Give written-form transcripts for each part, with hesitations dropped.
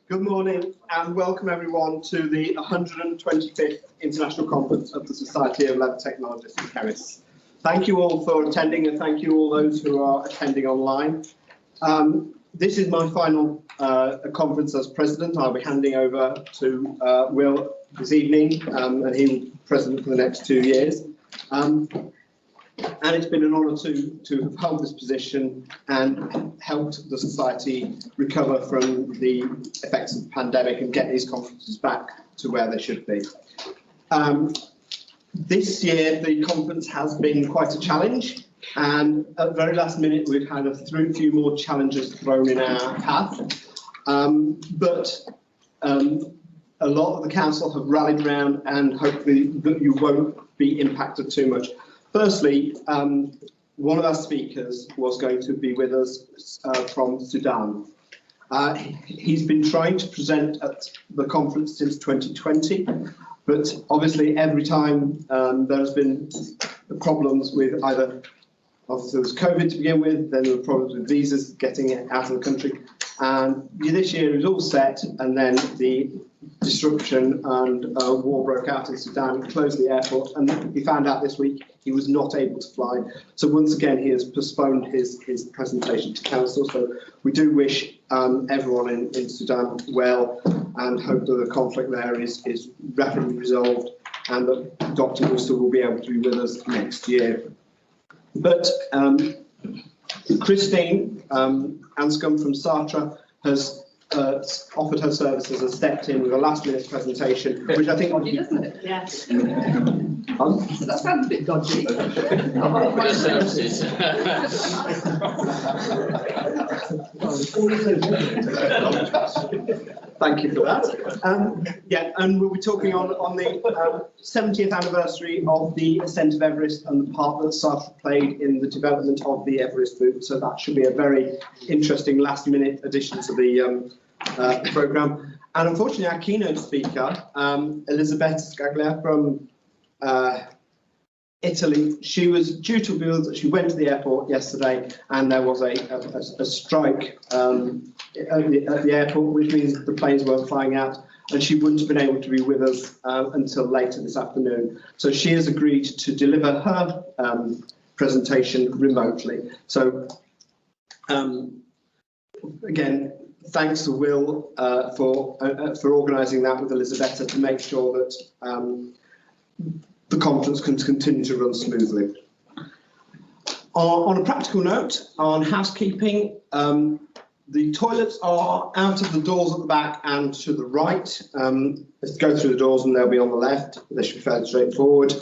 Good morning and welcome everyone to the 125th International Conference of the Society of Leather Technologists and Chemists. Thank you all for attending and thank you all those who are attending online. This is my final conference as President. I'll be handing over to Will this evening and he will be President for the next 2 years. And it's been an honour to have held this position and helped the Society recover from the effects of the pandemic and get these conferences back to where they should be. This year the conference has been quite a challenge, and at the very last minute we've had a few more challenges thrown in our path. But a lot of the council have rallied around, and hopefully that you won't be impacted too much. Firstly, one of our speakers was going to be with us from Sudan. He's been trying to present at the conference since 2020, but obviously every time there's been problems with either, obviously there was COVID to begin with, then there were problems with visas, getting it out of the country, and this year it was all set, and then the disruption and war broke out in Sudan, closed the airport, and he found out this week he was not able to fly. So once again he has postponed his presentation to council. So we do wish everyone in Sudan well and hope that the conflict there is rapidly resolved and that Dr. Worcester will be able to be with us next year. But Christine Anscombe from Sartre has offered her services and stepped in with a last-minute presentation, which I think... Dodgy, doesn't it? Yes. That sounds a bit dodgy. Thank you for that. Yeah, and we'll be talking on the 70th anniversary of the ascent of Everest and the part that Sartre played in the development of the Everest route. So that should be a very interesting last-minute addition to the programme. And unfortunately, our keynote speaker, Elisabetta Scaglia from Italy, she was due to be with us. She went to the airport yesterday, and there was a strike at the airport, which means the planes weren't flying out, and she wouldn't have been able to be with us until later this afternoon. So she has agreed to deliver her presentation remotely. So again, thanks to Will for organising that with Elisabetta to make sure that the conference can continue to run smoothly. On a practical note, on housekeeping, the toilets are out of the doors at the back and to the right. Let's go through the doors and they'll be on the left. They should be fairly straightforward.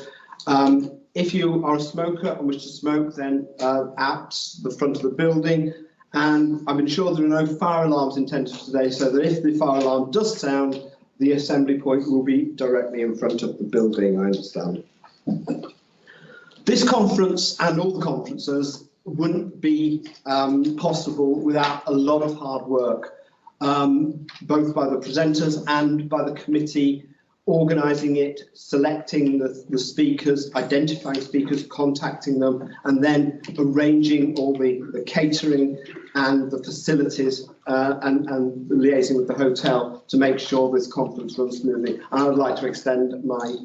If you are a smoker and wish to smoke, then at the front of the building. And I've been sure there are no fire alarms intended today, so that if the fire alarm does sound, the assembly point will be directly in front of the building, I understand. This conference and all the conferences wouldn't be possible without a lot of hard work, both by the presenters and by the committee organising it, selecting the speakers, identifying speakers, contacting them, and then arranging all the catering and the facilities and liaising with the hotel to make sure this conference runs smoothly. And I would like to extend my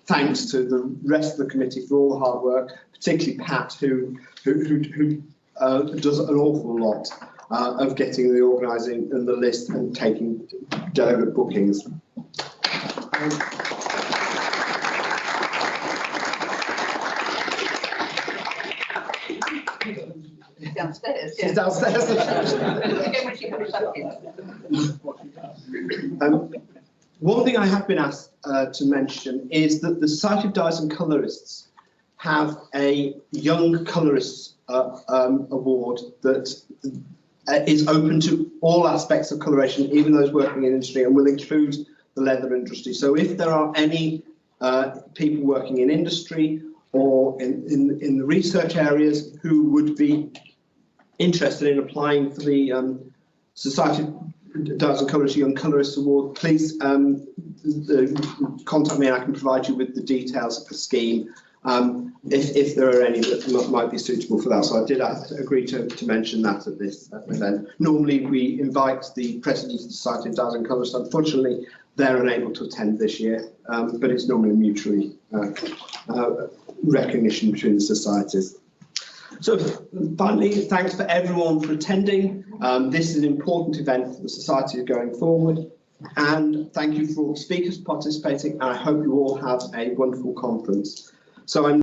thanks to the rest of the committee for all the hard work, particularly Pat, who does an awful lot of getting the organising and the list and taking delegate bookings. Downstairs. She's downstairs. One thing I have been asked to mention is that the Society of Dyers and Colourists have a Young Colourists award that is open to all aspects of coloration, even those working in industry, and will include the leather industry. So if there are any people working in industry or in the research areas who would be interested in applying for the Society of Dyers and Colourists Young Colourists Award, please contact me and I can provide you with the details of the scheme if there are any that might be suitable for that. So I did agree to mention that at this event. Normally we invite the president of the Society of Dow's and Colourists. Unfortunately, they're unable to attend this year, but it's normally mutually recognition between the societies. So finally, thanks for everyone for attending. This is an important event for the society going forward. And thank you for all the speakers participating. And I hope you all have a wonderful conference. So I'm